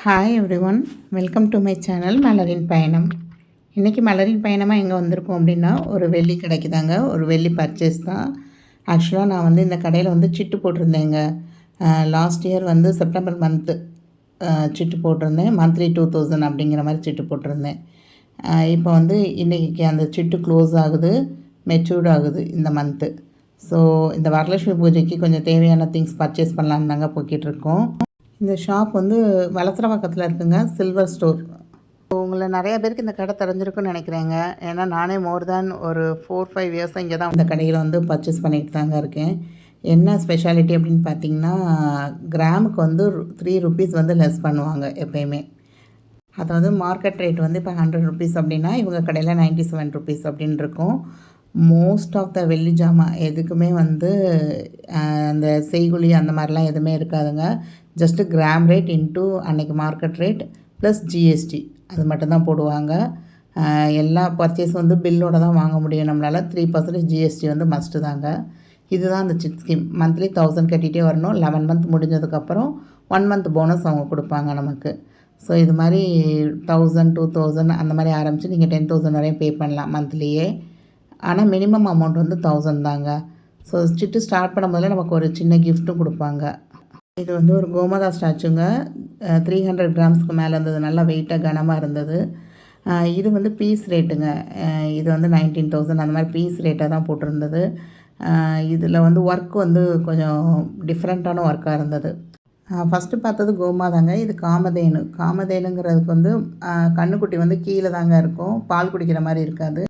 Hi every one, welcome to my channel மலரின் பயணம். இன்றைக்கி மலரின் பயணமாக எங்கே வந்திருக்கோம் அப்படின்னா, ஒரு வெள்ளி கடைக்கு தாங்க. ஒரு வெள்ளி பர்ச்சேஸ் தான். ஆக்சுவலாக நான் வந்து இந்த கடையில் வந்து சிட்டு போட்டிருந்தேங்க. லாஸ்ட் இயர் வந்து செப்டம்பர் மந்த்து சிட்டு போட்டிருந்தேன். மந்த்லி 2000 அப்படிங்கிற மாதிரி சிட்டு போட்டிருந்தேன். இப்போ வந்து இன்றைக்கி அந்த சிட்டு க்ளோஸ் ஆகுது, மெச்சூர்ட் ஆகுது இந்த மந்த்து. ஸோ இந்த வரலட்சுமி பூஜைக்கு கொஞ்சம் தேவையான திங்ஸ் பர்ச்சேஸ் பண்ணலான்னு தாங்க போய்கிட்டுருக்கோம். இந்த ஷாப் வந்து வலசரவாக்கத்தில் இருக்குங்க, சில்வர் ஸ்டோர். உங்களை நிறையா பேருக்கு இந்த கடை தெரிஞ்சிருக்குன்னு நினைக்கிறேங்க. ஏன்னா நானே மோர் தேன் ஒரு 4-5 இயர்ஸாக இங்கே தான் இந்த கடையில் வந்து பர்ச்சேஸ் பண்ணிட்டு தாங்க இருக்கேன். என்ன ஸ்பெஷாலிட்டி அப்படின்னு பார்த்தீங்கன்னா, கிராமுக்கு வந்து 3 ருபீஸ் வந்து லெஸ் பண்ணுவாங்க எப்போயுமே. அதாவது மார்க்கெட் ரேட் வந்து இப்போ 100 ருபீஸ் அப்படின்னா இவங்க கடையில் 97 ருபீஸ் அப்படின்னு இருக்கும். மோஸ்ட் ஆஃப் த வெள்ளி ஜாமான் எதுக்குமே வந்து அந்த செய்குலி அந்த மாதிரிலாம் எதுவுமே இருக்காதுங்க. ஜஸ்ட்டு கிராம் ரேட் இன்ட்டு அன்றைக்கி மார்க்கெட் ரேட் ப்ளஸ் ஜிஎஸ்டி அது மட்டும்தான் போடுவாங்க. எல்லா பர்ச்சேஸும் வந்து பில்லோடு தான் வாங்க முடியும் நம்மளால். 3% ஜிஎஸ்டி வந்து மஸ்ட்டு தாங்க. இதுதான் அந்த சிட் ஸ்கீம். மந்த்லி 1000 கட்டிகிட்டே வரணும். 11 மந்த் முடிஞ்சதுக்கப்புறம் 1 மந்த் போனஸ் அவங்க கொடுப்பாங்க நமக்கு. ஸோ இது மாதிரி 1000, 2000 அந்த மாதிரி ஆரம்பித்து நீங்கள் 10,000 வரையும் பே பண்ணலாம் மந்த்லியே. ஆனால் மினிமம் அமௌண்ட் வந்து 1000 தாங்க. ஸோ சிட்டு ஸ்டார்ட் பண்ணும்போதில் நமக்கு ஒரு சின்ன கிஃப்ட்டும் கொடுப்பாங்க. இது வந்து ஒரு கோமாதா ஸ்டாச்சுங்க. 300 கிராம்ஸ்க்கு மேலே இருந்தது. நல்லா வெயிட்டாக கனமாக இருந்தது. இது வந்து பீஸ் ரேட்டுங்க. இது வந்து 19,000 அந்த மாதிரி பீஸ் ரேட்டாக தான் போட்டிருந்தது. இதில் வந்து ஒர்க் வந்து கொஞ்சம் டிஃப்ரெண்ட்டான ஒர்க்காக இருந்தது. ஃபஸ்ட்டு பார்த்தது கோமாதாங்க. இது காமதேனு. காமதேனுங்கிறதுக்கு வந்து கண்ணுக்குட்டி வந்து கீழே தாங்க இருக்கும், பால் குடிக்கிற மாதிரி இருக்காது.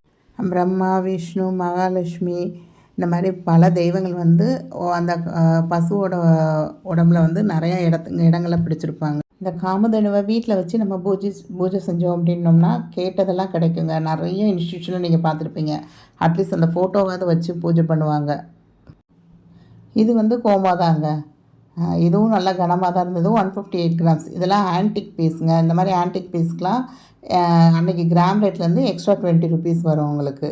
பிரம்மா, விஷ்ணு, மகாலட்சுமி இந்த மாதிரி பல தெய்வங்கள் வந்து அந்த பசுவோட உடம்புல வந்து நிறையா இடங்களில் பிடிச்சிருப்பாங்க. இந்த காமதேனுவை வீட்டில் வச்சு நம்ம பூஜை செஞ்சோம் அப்படின்னோம்னா கேட்டதெல்லாம் கிடைக்குங்க. நிறைய இன்ஸ்டியூஷனில் நீங்கள் பார்த்துருப்பீங்க. அட்லீஸ்ட் அந்த ஃபோட்டோவாவது வச்சு பூஜை பண்ணுவாங்க. இது வந்து கோமாதாங்க. இதுவும் நல்லா கனமாக தான் இருந்தது. 158 கிராம்ஸ். இதெல்லாம் ஆன்டிக் பீஸுங்க. இந்த மாதிரி ஆன்டிக் பீஸ்க்கெலாம் அன்றைக்கி கிராம் ரேட்லேருந்து எக்ஸ்ட்ரா 20 ருபீஸ் வரும் உங்களுக்கு.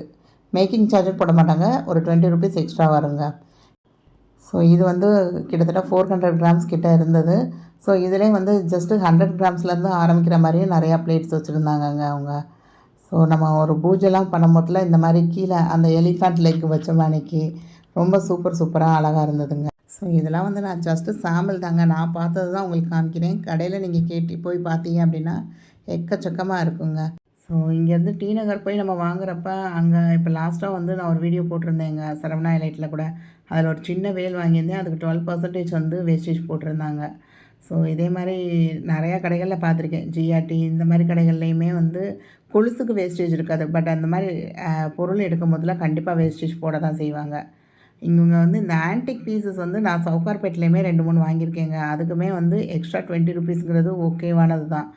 மேக்கிங் சார்ஜும் போட மாட்டாங்க. ஒரு 20 ருபீஸ் எக்ஸ்ட்ரா வருங்க. ஸோ இது வந்து கிட்டத்தட்ட 400 கிராம்ஸ் கிட்டே இருந்தது. ஸோ இதிலே வந்து ஜஸ்ட்டு 100 கிராம்ஸ்லேருந்து ஆரம்பிக்கிற மாதிரியும் நிறையா பிளேட்ஸ் வச்சுருந்தாங்கங்க அவங்க. ஸோ நம்ம ஒரு பூஜைலாம் பண்ணும்போதில் இந்த மாதிரி கீழே அந்த எலிஃபண்ட் லெக் வச்ச மாணிக்கு ரொம்ப சூப்பராக அழகாக இருந்ததுங்க. ஸோ இதெல்லாம் வந்து நான் ஜஸ்ட்டு சாம்பிள் தாங்க. நான் பார்த்தது தான் உங்களுக்கு காமிக்கிறேன். கடையில் நீங்கள் கேட்டு போய் பார்த்தீங்க அப்படின்னா எக்கச்சக்கமாக இருக்குங்க. ஸோ இங்கேருந்து டி நகர் போய் நம்ம வாங்குறப்ப அங்கே இப்போ லாஸ்ட்டாக வந்து நான் ஒரு வீடியோ போட்டிருந்தேங்க சரவணா எலைட்டில் கூட. அதில் ஒரு சின்ன வேல் வாங்கியிருந்தேன். அதுக்கு 12% வந்து வேஸ்டேஜ் போட்டிருந்தாங்க. ஸோ இதே மாதிரி நிறையா கடைகளில் பார்த்துருக்கேன். ஜிஆர்டி இந்த மாதிரி கடைகள்லையுமே வந்து கொலுசுக்கு வேஸ்டேஜ் இருக்காது. பட் அந்த மாதிரி பொருள் எடுக்கும் போதெல்லாம் கண்டிப்பாக வேஸ்டேஜ் போட தான் செய்வாங்க. இவங்க வந்து இந்த ஆன்டிக் பீசஸ் வந்து நான் சவுகார்பேட்லேயுமே 2-3 வாங்கியிருக்கேங்க. அதுக்குமே வந்து எக்ஸ்ட்ரா 20 ருபீஸுங்கிறது ஓகேவானது தான்.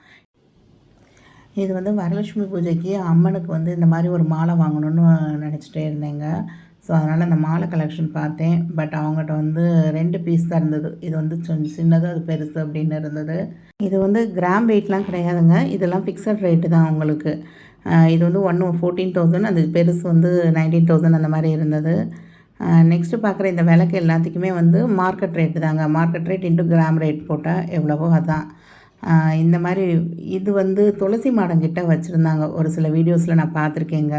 இது வந்து வரலட்சுமி பூஜைக்கு அம்மனுக்கு வந்து இந்த மாதிரி ஒரு மாலை வாங்கணும்னு நினச்சிட்டே இருந்தேங்க. ஸோ அதனால் அந்த மாலை கலெக்ஷன் பார்த்தேன். பட் அவங்ககிட்ட வந்து 2 பீஸ் தான் இருந்தது. இது வந்து சின்னது, அது பெருசு அப்படின்னு இருந்தது. இது வந்து கிராம் வெயிட்லாம் கிடையாதுங்க. இதெல்லாம் ஃபிக்ஸட் ரேட்டு தான் உங்களுக்கு. இது வந்து 14,000, அது பெருசு வந்து 19,000 அந்த மாதிரி இருந்தது. நெக்ஸ்ட்டு பார்க்குற இந்த விளக்கு எல்லாத்துக்குமே வந்து மார்க்கெட் ரேட்டு தாங்க. Market rate into gram rate போட்டால் எவ்வளவோ அதான். இந்த மாதிரி இது வந்து துளசி மாடங்கிட்ட வச்சுருந்தாங்க. ஒரு சில வீடியோஸில் நான் பார்த்துருக்கேங்க.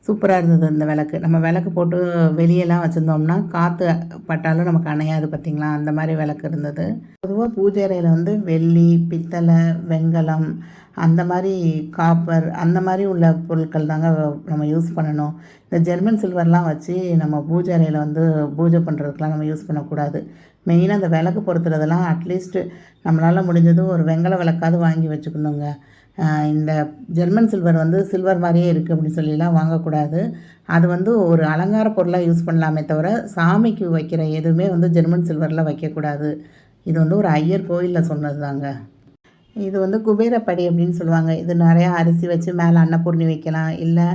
சூப்பராக இருந்தது இந்த விளக்கு. நம்ம விளக்கு போட்டு வெளியெல்லாம் வச்சுருந்தோம்னா காற்று பட்டாலும் நமக்கு அணையாது பார்த்திங்களா, அந்த மாதிரி விளக்கு இருந்தது. பொதுவாக பூஜை அறையில் வந்து வெள்ளி, பித்தளை, வெண்கலம், அந்த மாதிரி காப்பர் அந்த மாதிரி உள்ள பொருட்கள் தாங்க நம்ம யூஸ் பண்ணணும். இந்த ஜெர்மன் சில்வர்லாம் வச்சு நம்ம பூஜை அறையில் வந்து பூஜை பண்ணுறதுக்கெலாம் நம்ம யூஸ் பண்ணக்கூடாது. மெயினாக அந்த விளக்கு பொறுத்துறதெல்லாம் அட்லீஸ்ட்டு நம்மளால் முடிஞ்சது ஒரு வெங்கல விளக்காவது வாங்கி வச்சுக்கணுங்க. இந்த ஜெர்மன் சில்வர் வந்து சில்வர் மாதிரியே இருக்குது அப்படின்னு சொல்லிலாம் வாங்கக்கூடாது. அது வந்து ஒரு அலங்கார பொருளாக யூஸ் பண்ணலாமே தவிர சாமிக்கு வைக்கிற எதுவுமே வந்து ஜெர்மன் சில்வரில் வைக்கக்கூடாது. இது வந்து ஒரு ஐயர் கோயிலில் சொன்னது தாங்க. இது வந்து குபேரப்படி அப்படின்னு சொல்லுவாங்க. இது நிறையா அரிசி வச்சு மேலே அன்னபூர்ணி வைக்கலாம். இல்லை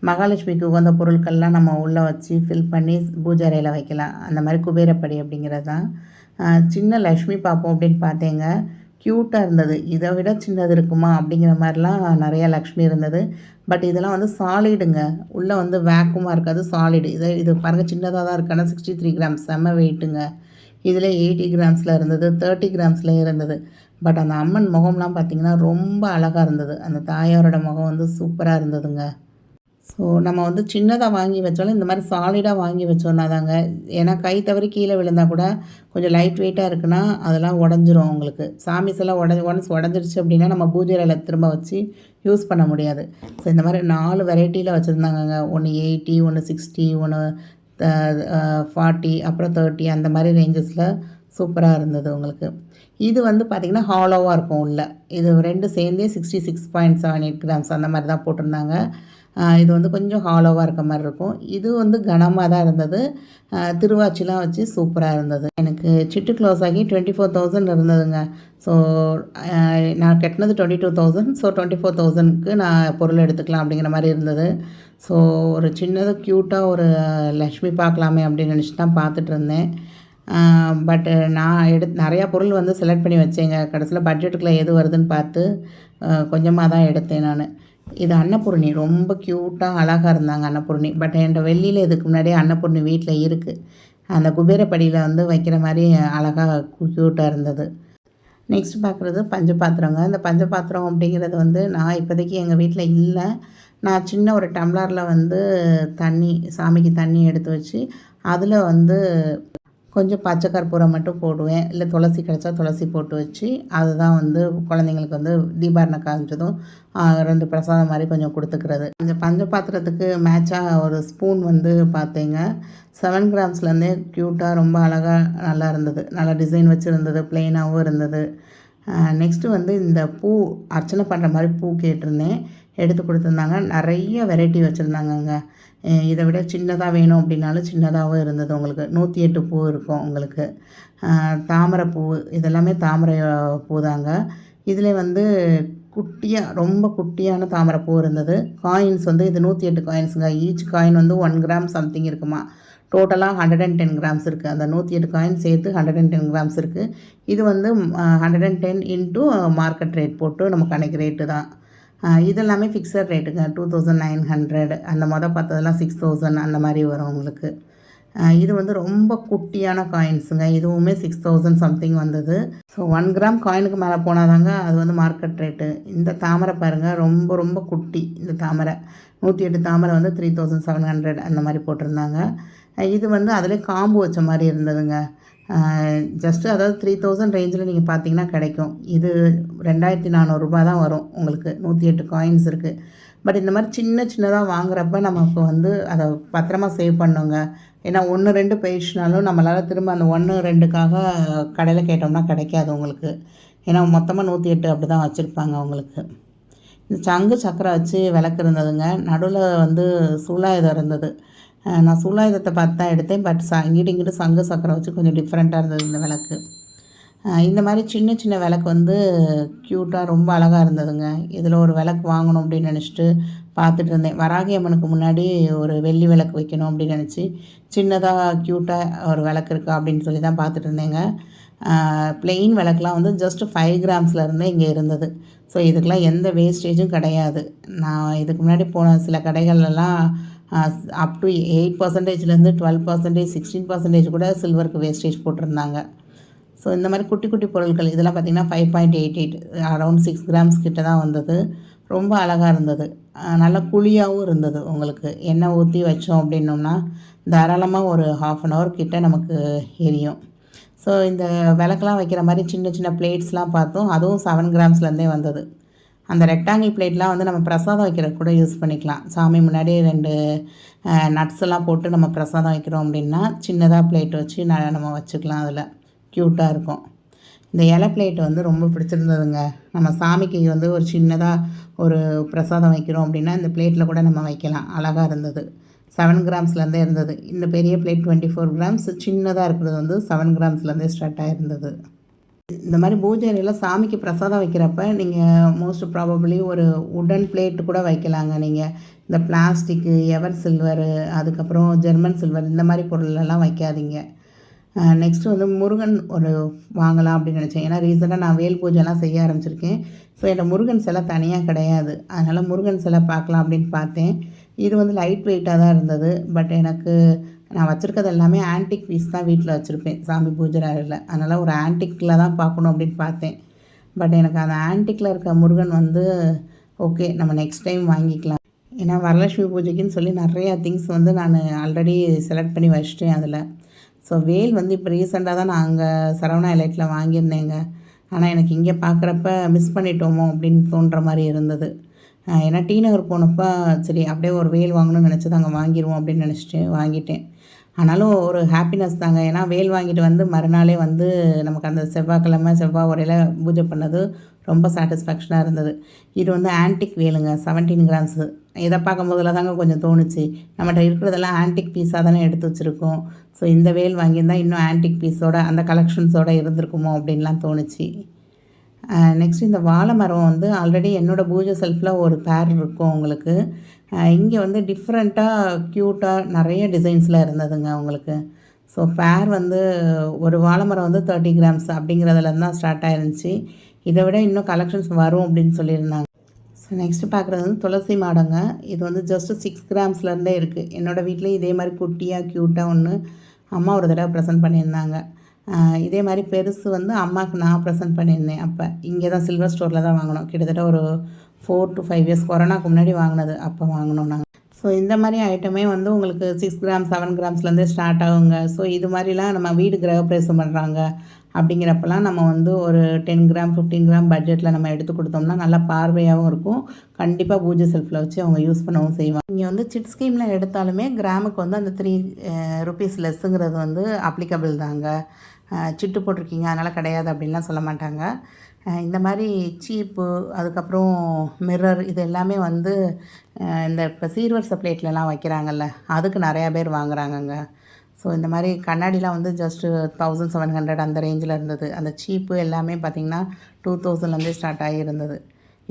மகாலட்சுமிக்கு உகந்த பொருட்கள்லாம் நம்ம உள்ளே வச்சு ஃபில் பண்ணி பூஜை அறையில் வைக்கலாம். அந்த மாதிரி குபேரப்படி அப்படிங்கிறது தான். சின்ன லக்ஷ்மி பார்ப்போம் அப்படின்னு பார்த்தேங்க. க்யூட்டாக இருந்தது. இதை விட சின்னது இருக்குமா அப்படிங்கிற மாதிரிலாம் நிறையா லக்ஷ்மி இருந்தது. பட் இதெல்லாம் வந்து சாலிடுங்க. உள்ளே வந்து வேக்குமாக இருக்காது, சாலிடு. இது பாருங்கள், சின்னதாக தான் இருக்குது. 63 கிராம்ஸ், செம்ம வெயிட்டுங்க. இதில் 80 கிராம்ஸில் இருந்தது, 30 கிராம்ஸ்லேயும் இருந்தது. பட் அந்த அம்மன் முகம்லாம் பார்த்திங்கன்னா ரொம்ப அழகாக இருந்தது. அந்த தாயாரோட முகம் வந்து சூப்பராக இருந்ததுங்க. ஸோ நம்ம வந்து சின்னதா வாங்கி வச்சாலும் இந்த மாதிரி சாலிடாக வாங்கி வச்சோன்னா தாங்க, ஏன்னா கை தவறி கீழே விழுந்தா கூட கொஞ்சம் லைட் வெயிட்டாக இருக்குன்னா அதெல்லாம் உடஞ்சிரும் உங்களுக்கு. சாமி சிலை ஒன்ஸ் உடஞ்சிருச்சு அப்படின்னா நம்ம பூஜை அறையில திரும்ப வச்சு யூஸ் பண்ண முடியாது. ஸோ இந்த மாதிரி 4 வெரைட்டியில் வச்சுருந்தாங்கங்க. ஒன்று 80, ஒன்று 60, ஒன்று 40, அப்புறம் 30 அந்த மாதிரி ரேஞ்சஸில் சூப்பராக இருந்தது உங்களுக்கு. இது வந்து பார்த்திங்கன்னா ஹாலோவாக இருக்கும் உள்ள. இது 2 சேர்ந்தே 66.78 கிராம்ஸ் அந்த மாதிரி தான் போட்டிருந்தாங்க. இது வந்து கொஞ்சம் ஹாலோவாக இருக்க மாதிரி இருக்கும். இது வந்து கனமாக தான் இருந்தது. திருவாச்சிலாம் வச்சு சூப்பராக இருந்தது. எனக்கு சிட்டு க்ளோஸ் ஆகி 24,000 இருந்ததுங்க. ஸோ நான் கட்டினது 22,000. ஸோ 24,000க்கு நான் பொருள் எடுத்துக்கலாம் அப்படிங்கிற மாதிரி இருந்தது. ஸோ ஒரு சின்னது க்யூட்டாக ஒரு லக்ஷ்மி பார்க்கலாமே அப்படின்னு நினச்சி தான் பார்த்துட்டு இருந்தேன். பட்டு நான் நிறையா பொருள் வந்து செலக்ட் பண்ணி வச்சேங்க. கடைசியில் பட்ஜெட்டுக்குள்ளே எது வருதுன்னு பார்த்து கொஞ்சமாக தான் எடுத்தேன் நான். இது அன்னபூர்ணி ரொம்ப க்யூட்டாக அழகாக இருந்தாங்க அன்னபூர்ணி. பட் என்கிட்ட வெள்ளியில் இதுக்கு முன்னாடியே அன்னபூர்ணி வீட்டில் இருக்குது. அந்த குபேரப்படியில் வந்து வைக்கிற மாதிரி அழகாக க்யூட்டாக இருந்தது. நெக்ஸ்ட் பார்க்குறது பஞ்சபாத்திரங்க. இந்த பஞ்சபாத்திரம் அப்படிங்கிறது வந்து நான் இப்போதைக்கு எங்கள் வீட்டில் இல்லை. நான் சின்ன ஒரு டம்ளரில் வந்து தண்ணி சாமிக்கு தண்ணி எடுத்து வச்சு அதில் வந்து கொஞ்சம் பச்சை கற்பூரம் மட்டும் போடுவேன். இல்லை துளசி கிடச்சா துளசி போட்டு வச்சு அதுதான் வந்து குழந்தைங்களுக்கு வந்து தீபாரணை காமிச்சதும் 2 பிரசாதம் மாதிரி கொஞ்சம் கொடுத்துக்கிறது. இந்த பஞ்ச பாத்திரத்துக்கு மேட்சாக ஒரு ஸ்பூன் வந்து பார்த்தேங்க. 7 கிராம்ஸ்லேருந்தே க்யூட்டாக ரொம்ப அழகாக நல்லா இருந்தது. நல்லா டிசைன் வச்சுருந்தது, ப்ளெயினாகவும் இருந்தது. நெக்ஸ்ட்டு வந்து இந்த பூ அர்ச்சனை பண்ணுற மாதிரி பூ கேட்டிருந்தேன், எடுத்து கொடுத்துருந்தாங்க. நிறைய வெரைட்டி வச்சுருந்தாங்கங்க. இதை விட சின்னதாக வேணும் அப்படின்னாலும் சின்னதாகவும் இருந்தது. உங்களுக்கு 108 பூ இருக்கும் உங்களுக்கு. தாமரை பூ இதெல்லாமே தாமரை பூ தாங்க. இதில் வந்து குட்டியாக ரொம்ப குட்டியான தாமரை பூ இருந்தது. காயின்ஸ் வந்து இது 108 காயின்ஸுங்க. ஈச் காயின் வந்து 1 கிராம் சம்திங் இருக்குமா. டோட்டலாக 110 கிராம்ஸ் இருக்குது. அந்த 108 காயின் சேர்த்து 110 கிராம்ஸ் இருக்குது. இது வந்து 110 இன்ட்டு மார்க்கெட் ரேட் போட்டு நமக்கு அன்றைக்கி ரேட்டு தான். இதெல்லாமே ஃபிக்ஸட் ரேட்டுங்க. 2,900. அந்த பார்த்ததெல்லாம் 6,000 அந்த மாதிரி வரும் உங்களுக்கு. இது வந்து ரொம்ப குட்டியான காயின்ஸுங்க. இதுவுமே 6,000 சம்திங் வந்தது. ஸோ 1 கிராம் காயினுக்கு மேலே போனாதாங்க அது வந்து மார்க்கெட் ரேட்டு. இந்த தாமரை பாருங்கள், ரொம்ப ரொம்ப குட்டி இந்த தாமரை. 108 தாமரை வந்து 3,700 அந்த மாதிரி போட்டிருந்தாங்க. இது வந்து அதிலே காம்பு வச்ச மாதிரி இருந்ததுங்க. ஜஸ்ட்டு அதாவது 3,000 ரேஞ்சில் நீங்கள் பார்த்தீங்கன்னா கிடைக்கும். இது 2,400 தான் வரும் உங்களுக்கு. 108 காயின்ஸ் இருக்குது. பட் இந்த மாதிரி சின்னதாக வாங்குறப்ப நமக்கு வந்து அதை பத்திரமா சேவ் பண்ணுங்க. ஏன்னா 1, 2 போயிடுச்சுனாலும் நம்மளால் திரும்ப அந்த 1, 2க்காக கடையில் கேட்டோம்னா கிடைக்காது உங்களுக்கு. ஏன்னா மொத்தமாக 108 அப்படி தான் வச்சுருப்பாங்க உங்களுக்கு. இந்த சங்கு சக்கரம் வச்சு விளக்கு இருந்ததுங்க. நடுவில் வந்து சூலாயுதம் இருந்தது. நான் சூலாயுதத்தை பார்த்து தான் எடுத்தேன். பட் இங்கிட்டு சங்கு சக்கரம் வச்சு கொஞ்சம் டிஃப்ரெண்ட்டாக இருந்தது இந்த விளக்கு. இந்த மாதிரி சின்ன விளக்கு வந்து க்யூட்டாக ரொம்ப அழகாக இருந்ததுங்க. இதில் ஒரு விளக்கு வாங்கணும் அப்படின்னு நினச்சிட்டு பார்த்துட்டு இருந்தேன். வராகி அம்மனுக்கு முன்னாடி ஒரு வெள்ளி விளக்கு வைக்கணும் அப்படின்னு நினச்சி சின்னதாக க்யூட்டாக ஒரு விளக்கு இருக்கா அப்படின்னு சொல்லி தான் பார்த்துட்டு இருந்தேங்க. ப்ளெயின் விளக்குலாம் வந்து ஜஸ்ட் 5 கிராம்ஸ்லேருந்தே இங்கே இருந்தது. ஸோ இதுக்கெலாம் எந்த வேஸ்டேஜும் கிடையாது. நான் இதுக்கு முன்னாடி போன சில கடைகள்லாம் அப் டு 8%லேருந்து 12%, 16% கூட சில்வருக்கு வேஸ்டேஜ் போட்டிருந்தாங்க. ஸோ இந்த மாதிரி குட்டி குட்டி பொருட்கள் இதெல்லாம் பார்த்திங்கன்னா 5.88 அரௌண்ட் 6 கிராம்ஸ் கிட்ட தான் வந்தது. ரொம்ப அழகாக இருந்தது. நல்லா குழியாகவும் இருந்தது உங்களுக்கு. எண்ணெய் ஊற்றி வச்சோம் அப்படின்னோம்னா தாராளமாக ஒரு 1/2 hour கிட்ட நமக்கு எரியும். ஸோ இந்த விளக்கெலாம் வைக்கிற மாதிரி சின்ன பிளேட்ஸ்லாம் பார்த்தோம். அதுவும் 7 கிராம்ஸ்லேருந்தே வந்தது. அந்த ரெக்டாங்கிள் பிளேட்லாம் வந்து நம்ம பிரசாதம் வைக்கிறதுக்கு கூட யூஸ் பண்ணிக்கலாம். சாமி முன்னாடி 2 நட்ஸ் எல்லாம் போட்டு நம்ம பிரசாதம் வைக்கிறோம் அப்படின்னா சின்னதாக பிளேட் வச்சு நம்ம வச்சுக்கலாம். அதில் க்யூட்டாக இருக்கும். இந்த இலை பிளேட் வந்து ரொம்ப பிடிச்சிருந்ததுங்க. நம்ம சாமிக்கு வந்து ஒரு சின்னதாக ஒரு பிரசாதம் வைக்கிறோம் அப்படின்னா இந்த பிளேட்டில் கூட நம்ம வைக்கலாம். அழகாக இருந்தது. 7 கிராம்ஸ்லேருந்தே இருந்தது. இந்த பெரிய பிளேட் 24 கிராம்ஸ், சின்னதாக இருக்கிறது வந்து 7 கிராம்ஸ்லேருந்தே ஸ்டார்ட் ஆகிருந்தது. இந்த மாதிரி பூஜை அறையில் சாமிக்கு பிரசாதம் வைக்கிறப்ப நீங்கள் மோஸ்ட் ப்ராபப்ளி ஒரு உடன் பிளேட்டு கூட வைக்கலாங்க. நீங்கள் இந்த பிளாஸ்டிக்கு, எவர் சில்வரு, அதுக்கப்புறம் ஜெர்மன் சில்வர் இந்த மாதிரி பொருளெல்லாம் வைக்காதீங்க. நெக்ஸ்ட்டு வந்து முருகன் ஒரு வாங்கலாம் அப்படின்னு நினச்சேன். ஏன்னா ரீசெண்டாக நான் வேல் பூஜைலாம் செய்ய ஆரம்பிச்சிருக்கேன். ஸோ என்னோடய முருகன் சிலை தனியாக கிடையாது. அதனால் முருகன் சிலை பார்க்கலாம் அப்படின்னு பார்த்தேன். இது வந்து லைட் வெயிட்டாக தான் இருந்தது. பட் எனக்கு நான் வச்சுருக்கிறது எல்லாமே ஆன்டிக் பீஸ் தான் வீட்டில் வச்சுருப்பேன் சாமி பூஜை அறையில். அதனால் ஒரு ஆன்டிக்கில் தான் பார்க்கணும் அப்படின்னு பார்த்தேன். பட் எனக்கு அந்த ஆன்டிக்கில் இருக்க முருகன் வந்து ஓகே, நம்ம நெக்ஸ்ட் டைம் வாங்கிக்கலாம். ஏன்னா வரலட்சுமி பூஜைக்குன்னு சொல்லி நிறையா திங்ஸ் வந்து நான் ஆல்ரெடி செலக்ட் பண்ணி வச்சிட்டேன் அதில். ஸோ வேல் வந்து இப்போ ரீசெண்டாக தான் நான் அங்கே சரவணா எலைட்டில் வாங்கியிருந்தேங்க. ஆனால் எனக்கு இங்கே பார்க்குறப்ப மிஸ் பண்ணிட்டோமோ அப்படின்னு தோன்ற மாதிரி இருந்தது. ஏன்னா டி நகர் போனப்போ சரி அப்படியே ஒரு வேல் வாங்கணும்னு நினச்சது, அங்கே வாங்கிடுவோம் அப்படின்னு நினச்சிட்டு வாங்கிட்டேன். ஆனாலும் ஒரு ஹாப்பினஸ் தாங்க. ஏன்னா வேல் வாங்கிட்டு வந்து மறுநாளே வந்து நமக்கு அந்த செவ்வாய்க்கிழமை செவ்வாய் உரையில் பூஜை பண்ணது ரொம்ப சாட்டிஸ்ஃபேக்ஷனாக இருந்தது. இது வந்து ஆன்டிக் வேலுங்க, 17 கிராம்ஸு. இதை பார்க்கும்போதுல தாங்க கொஞ்சம் தோணுச்சு, நம்மகிட்ட இருக்கிறதெல்லாம் ஆன்டிக் பீஸாக தானே எடுத்து வச்சுருக்கோம். ஸோ இந்த வேல் வாங்கியிருந்தால் இன்னும் ஆன்டிக் பீஸோட அந்த கலெக்ஷன்ஸோடு இருந்திருக்குமோ அப்படின்லாம் தோணுச்சு. நெக்ஸ்ட் இந்த வாழை மரம் வந்து ஆல்ரெடி என்னோடய பூஜை செல்ஃபில் ஒரு பேர் இருக்கும் உங்களுக்கு. இங்கே வந்து டிஃப்ரெண்ட்டாக க்யூட்டாக நிறைய டிசைன்ஸில் இருந்ததுங்க உங்களுக்கு. ஸோ பேர் வந்து ஒரு வாழை மரம் வந்து 30 கிராம்ஸ் அப்படிங்கிறதுலேருந்து தான் ஸ்டார்ட் ஆயிருந்துச்சு. இதை விட இன்னும் கலெக்ஷன்ஸ் வரும் அப்படின்னு சொல்லியிருந்தாங்க. ஸோ நெக்ஸ்ட்டு பார்க்குறது வந்து துளசி மாடங்க. இது வந்து ஜஸ்ட்டு 6 கிராம்ஸ்லேருந்தே இருக்குது. என்னோடய வீட்லேயும் இதே மாதிரி குட்டியாக க்யூட்டாக ஒன்று அம்மா ஒரு தடவை ப்ரெசென்ட் பண்ணியிருந்தாங்க. இதே மாதிரி பெருசு வந்து அம்மாவுக்கு நான் ப்ரெசென்ட் பண்ணியிருந்தேன். அப்போ இங்கே தான் சில்வர் ஸ்டோரில் தான் வாங்கினோம். கிட்டத்தட்ட ஒரு 4 to 5 இயர்ஸ் கொரோனாக்கு முன்னாடி வாங்கினது, அப்போ வாங்கினோம் நாங்கள். ஸோ இந்த மாதிரி ஐட்டமே வந்து உங்களுக்கு 6 கிராம் 7 கிராம்ஸ்லேருந்தே ஸ்டார்ட் ஆகுங்க. ஸோ இது மாதிரிலாம் நம்ம வீடு கிரகப்பிரவேசம் பண்ணுறாங்க அப்படிங்கிறப்பெல்லாம் நம்ம வந்து ஒரு 10 கிராம் 15 கிராம் பட்ஜெட்டில் நம்ம எடுத்து கொடுத்தோம்னா நல்லா பார்வையாகவும் இருக்கும். கண்டிப்பாக பூஜை செல்ஃபில் வச்சு அவங்க யூஸ் பண்ணவும் செய்வாங்க. இங்கே வந்து சிட் ஸ்கீமில் எடுத்தாலுமே கிராமுக்கு வந்து அந்த 3 rupees லெஸ்ஸுங்கிறது வந்து அப்ளிகபிள் தாங்க. சிட்டு போட்டிருக்கீங்க அதனால் கிடையாது அப்படின்லாம் சொல்ல மாட்டாங்க. இந்த மாதிரி சீப்பு, அதுக்கப்புறம் மிரர், இது எல்லாமே வந்து இந்த இப்போ சீர்வரிசை பிளேட்லலாம் வைக்கிறாங்கல்ல, அதுக்கு நிறையா பேர் வாங்குறாங்கங்க. ஸோ இந்த மாதிரி கண்ணாடிலாம் வந்து ஜஸ்ட்டு 1700 அந்த ரேஞ்சில் இருந்தது. அந்த சீப்பு எல்லாமே பார்த்திங்கன்னா 2000லேருந்தே ஸ்டார்ட் ஆகி இருந்தது.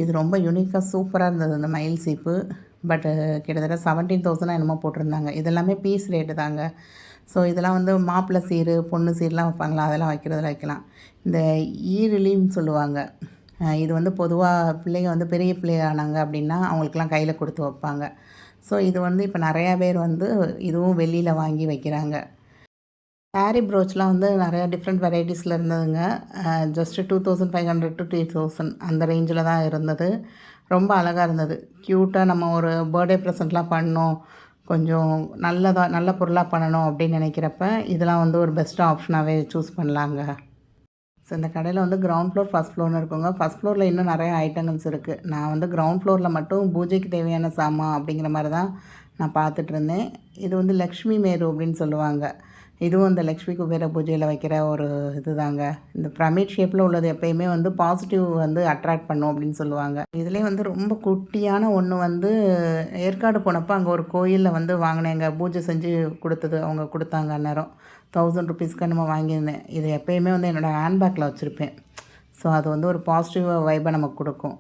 இது ரொம்ப யூனிக்காக சூப்பராக இருந்தது இந்த மயில் சீப்பு. பட்டு கிட்டத்தட்ட 17,000 என்னமோ போட்டிருந்தாங்க. இதெல்லாமே பீஸ் ரேட்டு தாங்க. ஸோ இதெல்லாம் வந்து மாப்பிள்ளை சீர், பொண்ணு சீர்லாம் வைப்பாங்களா, அதெல்லாம் வைக்கிறதுல வைக்கலாம். இந்த ஈரலின்னு சொல்லுவாங்க. இது வந்து பொதுவாக பிள்ளைங்க வந்து பெரிய பிள்ளைங்க ஆனாங்க அப்படின்னா அவங்களுக்குலாம் கையில் கொடுத்து வைப்பாங்க. ஸோ இது வந்து இப்போ நிறையா பேர் வந்து இதுவும் வெளியில் வாங்கி வைக்கிறாங்க. சாரீ ப்ரோச்லாம் வந்து நிறையா டிஃப்ரெண்ட் வெரைட்டிஸில் இருந்ததுங்க. ஜஸ்ட்டு 2500 to 3000 அந்த ரேஞ்சில் தான் இருந்தது. ரொம்ப அழகாக இருந்தது. க்யூட்டாக நம்ம ஒரு பர்த்டே ப்ரெசென்ட்லாம் பண்ணோம், கொஞ்சம் நல்ல பொருளாக பண்ணணும் அப்படின்னு நினைக்கிறப்ப இதெல்லாம் வந்து ஒரு பெஸ்ட் ஆப்ஷனாகவே சூஸ் பண்ணலாங்க. ஸோ இந்த கடையில் வந்து கிரவுண்ட் ஃப்ளோர், ஃபஸ்ட் ஃப்ளோர்னு இருக்குங்க. ஃபஸ்ட் ஃப்ளோரில் இன்னும் நிறைய ஐட்டங்கள்ஸ் இருக்குது. நான் வந்து கிரவுண்ட் ஃப்ளோரில் மட்டும் பூஜைக்கு தேவையான சாமான் அப்படிங்கிற மாதிரி தான் நான் பார்த்துட்ருந்தேன். இது வந்து லக்ஷ்மி மேரு அப்படின்னு சொல்லுவாங்க. இதுவும் இந்த லக்ஷ்மி குபேர பூஜையில் வைக்கிற ஒரு இது தாங்க. இந்த பிரமிட் ஷேப்பில் உள்ளது எப்போயுமே வந்து பாசிட்டிவ் வந்து அட்ராக்ட் பண்ணும் அப்படின்னு சொல்லுவாங்க. இதுலேயே வந்து ரொம்ப குட்டியான ஒன்று வந்து ஏற்காடு போனப்போ அங்கே ஒரு கோயிலில் வந்து வாங்கினேங்க. பூஜை செஞ்சு கொடுத்தது அவங்க கொடுத்தாங்க. அந்நேரம் 1000 rupeesக்கு நம்ம வாங்கியிருந்தேன். இது எப்போயுமே வந்து என்னோடய ஹேண்ட்பேக்கில் வச்சுருப்பேன். ஸோ அது வந்து ஒரு பாசிட்டிவ் வைப்பை நமக்கு கொடுக்கும்.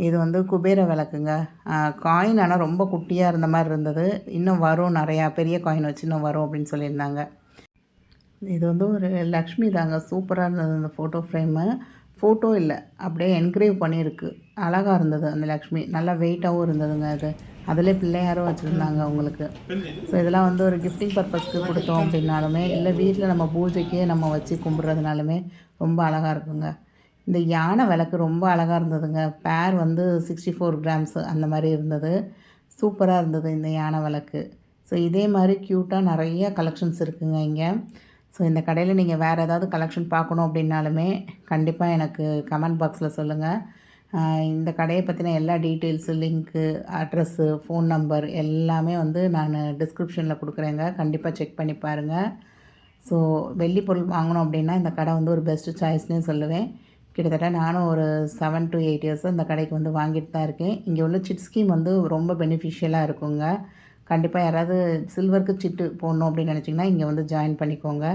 இது வந்து குபேர விளக்குங்க. காயின் ஆனால் ரொம்ப குட்டியாக இருந்த மாதிரி இருந்தது. இன்னும் வரும், நிறையா பெரிய காயின் வச்சு இன்னும் வரும் அப்படின்னு சொல்லியிருந்தாங்க. இது வந்து ஒரு லக்ஷ்மி தாங்க. சூப்பராக இருந்தது அந்த ஃபோட்டோ ஃப்ரேமு. ஃபோட்டோ இல்லை, அப்படியே என்க்ரேவ் பண்ணியிருக்கு. அழகாக இருந்தது அந்த லக்ஷ்மி. நல்லா வெயிட்டாகவும் இருந்ததுங்க. அது அதிலே பிள்ளையாரும் வச்சுருந்தாங்க அவங்களுக்கு. ஸோ இதெல்லாம் வந்து ஒரு கிஃப்டிங் பர்பஸ்க்கு கொடுத்தோம் அப்படின்னாலுமே, இல்லை வீட்டில் நம்ம பூஜைக்கே நம்ம வச்சு கும்பிட்றதுனாலுமே ரொம்ப அழகாக இருக்குங்க. இந்த யானை விளக்கு ரொம்ப அழகாக இருந்ததுங்க. பேர் வந்து 64 கிராம்ஸ் அந்த மாதிரி இருந்தது. சூப்பராக இருந்தது இந்த யானை விளக்கு. ஸோ இதே மாதிரி க்யூட்டாக நிறைய கலெக்ஷன்ஸ் இருக்குதுங்க இங்கே. ஸோ இந்த கடையில் நீங்கள் வேறு ஏதாவது கலெக்ஷன் பார்க்கணும் அப்படின்னாலுமே கண்டிப்பாக எனக்கு கமெண்ட் பாக்ஸில் சொல்லுங்கள். இந்த கடையை பற்றின எல்லா details, link, address, phone number எல்லாமே வந்து நான் டிஸ்கிரிப்ஷனில் கொடுக்குறேங்க. கண்டிப்பாக செக் பண்ணி பாருங்கள். ஸோ வெள்ளி பொருள் வாங்கணும் அப்படின்னா இந்த கடை வந்து ஒரு பெஸ்ட்டு சாய்ஸ்னே சொல்லுவேன். கிட்டத்தட்ட நானும் ஒரு 7 to 8 இயர்ஸாக இந்த கடைக்கு வந்து வாங்கிட்டு தான் இருக்கேன். இங்கே உள்ள சிட் ஸ்கீம் வந்து ரொம்ப பெனிஃபிஷியலாக இருக்குங்க. கண்டிப்பாக யாராவது சில்வருக்கு சிட்டு போடணும் அப்படின்னு நினச்சிங்கன்னா இங்கே வந்து ஜாயின் பண்ணிக்கோங்க.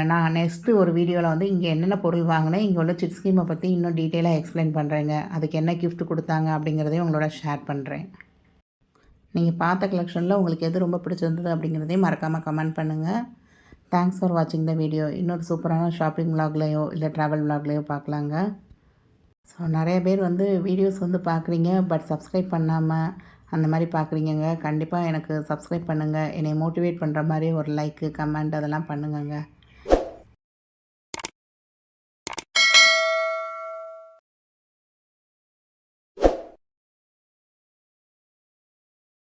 நான் நெக்ஸ்ட்டு ஒரு வீடியோவில் வந்து இங்கே என்னென்ன பொருள் வாங்கினேன், இங்கே உள்ள சிட் ஸ்கீமை பற்றி இன்னும் டீட்டெயிலாக எக்ஸ்பிளைன் பண்ணுறேங்க. அதுக்கு என்ன கிஃப்ட் கொடுத்தாங்க அப்படிங்கிறதையும் உங்களோட ஷேர் பண்ணுறேன். நீங்கள் பார்த்த கலெக்ஷனில் உங்களுக்கு எது ரொம்ப பிடிச்சிருந்தது அப்படிங்கிறதையும் மறக்காமல் கமெண்ட் பண்ணுங்கள். தேங்க்ஸ் ஃபார் வாட்சிங் த வீடியோ. இன்னொரு சூப்பரான ஷாப்பிங் விலாக்லேயோ இல்லை ட்ராவல் விலாக்லேயோ பார்க்கலாங்க. ஸோ நிறைய பேர் வந்து வீடியோஸ் வந்து பார்க்குறீங்க, பட் சப்ஸ்கிரைப் பண்ணாமல் அந்த மாதிரி பார்க்குறீங்கங்க. கண்டிப்பாக எனக்கு சப்ஸ்கிரைப் பண்ணுங்கள். என்னை மோட்டிவேட் பண்ணுற மாதிரி ஒரு லைக்கு, கமெண்ட் அதெல்லாம் பண்ணுங்கங்க.